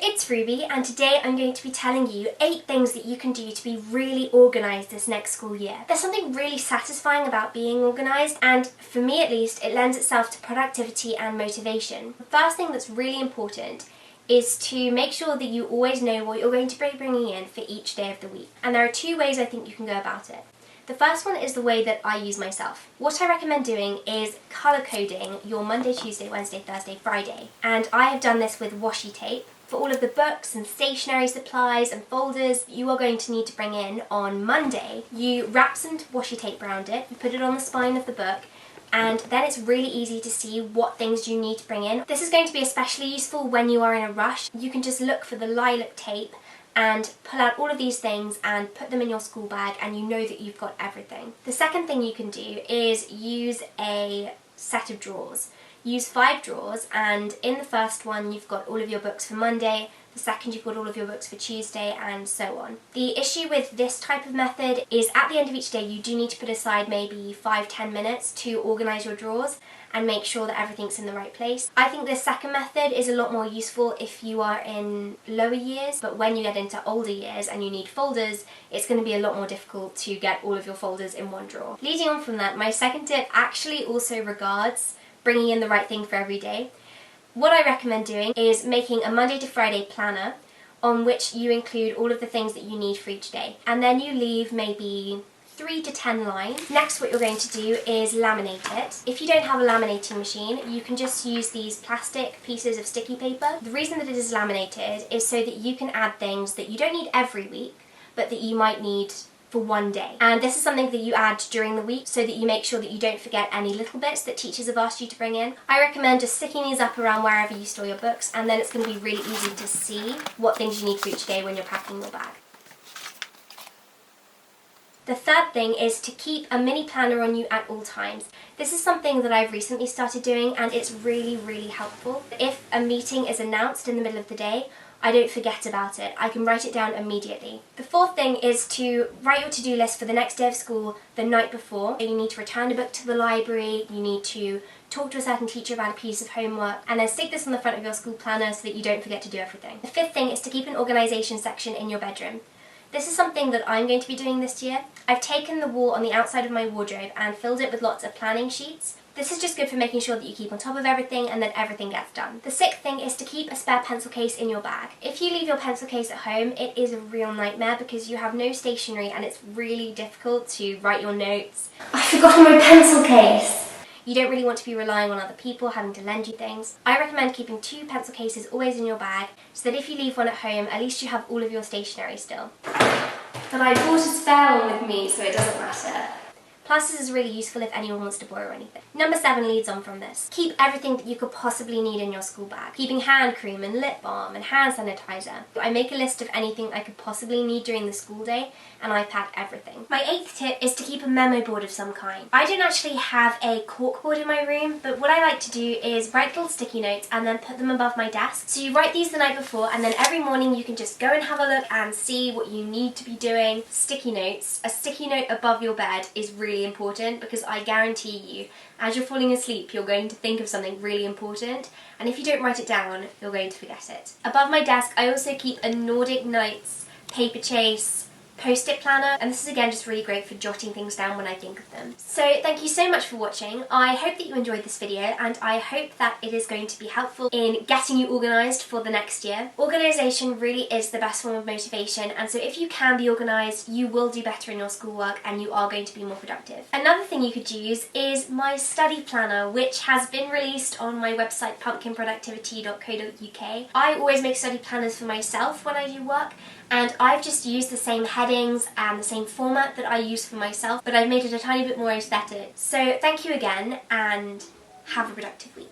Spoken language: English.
it's Ruby, and today I'm going to be telling you 8 things that you can do to be really organised this next school year. There's something really satisfying about being organised, and for me at least, it lends itself to productivity and motivation. The first thing that's really important is to make sure that you always know what you're going to be bringing in for each day of the week. And there are 2 ways I think you can go about it. The first one is the way that I use myself. What I recommend doing is colour coding your Monday, Tuesday, Wednesday, Thursday, Friday. And I have done this with washi tape. For all of the books and stationery supplies and folders you are going to need to bring in on Monday, you wrap some washi tape around it, you put it on the spine of the book, and then it's really easy to see what things you need to bring in. This is going to be especially useful when you are in a rush. You can just look for the lilac tape and pull out all of these things and put them in your school bag, and you know that you've got everything. The second thing you can do is use a set of drawers. Use 5 drawers, and in the first one you've got all of your books for Monday, the second you've got all of your books for Tuesday, and so on. The issue with this type of method is at the end of each day you do need to put aside maybe 5-10 minutes to organise your drawers and make sure that everything's in the right place. I think this second method is a lot more useful if you are in lower years, but when you get into older years and you need folders, it's going to be a lot more difficult to get all of your folders in one drawer. Leading on from that, my second tip actually also regards bringing in the right thing for every day. What I recommend doing is making a Monday to Friday planner on which you include all of the things that you need for each day. And then you leave maybe 3 to 10 lines. Next, what you're going to do is laminate it. If you don't have a laminating machine, you can just use these plastic pieces of sticky paper. The reason that it is laminated is so that you can add things that you don't need every week, but that you might need for one day. And this is something that you add during the week so that you make sure that you don't forget any little bits that teachers have asked you to bring in. I recommend just sticking these up around wherever you store your books, and then it's going to be really easy to see what things you need for each day when you're packing your bag. The third thing is to keep a mini planner on you at all times. This is something that I've recently started doing, and it's really, really helpful. If a meeting is announced in the middle of the day, I don't forget about it. I can write it down immediately. The fourth thing is to write your to-do list for the next day of school the night before. You need to return a book to the library, you need to talk to a certain teacher about a piece of homework, and then stick this on the front of your school planner so that you don't forget to do everything. The fifth thing is to keep an organisation section in your bedroom. This is something that I'm going to be doing this year. I've taken the wall on the outside of my wardrobe and filled it with lots of planning sheets. This is just good for making sure that you keep on top of everything and that everything gets done. The sixth thing is to keep a spare pencil case in your bag. If you leave your pencil case at home, it is a real nightmare because you have no stationery and it's really difficult to write your notes. I've forgotten my pencil case! You don't really want to be relying on other people having to lend you things. I recommend keeping 2 pencil cases always in your bag so that if you leave one at home, at least you have all of your stationery still. But I brought a spare one with me, so it doesn't matter. Plus, this is really useful if anyone wants to borrow anything. Number 7 leads on from this. Keep everything that you could possibly need in your school bag. Keeping hand cream and lip balm and hand sanitizer. I make a list of anything I could possibly need during the school day, and I pack everything. My 8th tip is to keep a memo board of some kind. I don't actually have a cork board in my room, but what I like to do is write little sticky notes and then put them above my desk. So you write these the night before, and then every morning you can just go and have a look and see what you need to be doing. Sticky notes. A sticky note above your bed is really important because I guarantee you, as you're falling asleep, you're going to think of something really important, and if you don't write it down, you're going to forget it. Above my desk, I also keep a Nordic Nights paper chase post-it planner, and this is again just really great for jotting things down when I think of them. So thank you so much for watching. I hope that you enjoyed this video, and I hope that it is going to be helpful in getting you organised for the next year. Organisation really is the best form of motivation, and so if you can be organised, you will do better in your schoolwork and you are going to be more productive. Another thing you could use is my study planner, which has been released on my website pumpkinproductivity.co.uk. I always make study planners for myself when I do work, and I've just used the same headings and the same format that I use for myself, but I've made it a tiny bit more aesthetic. So thank you again, and have a productive week.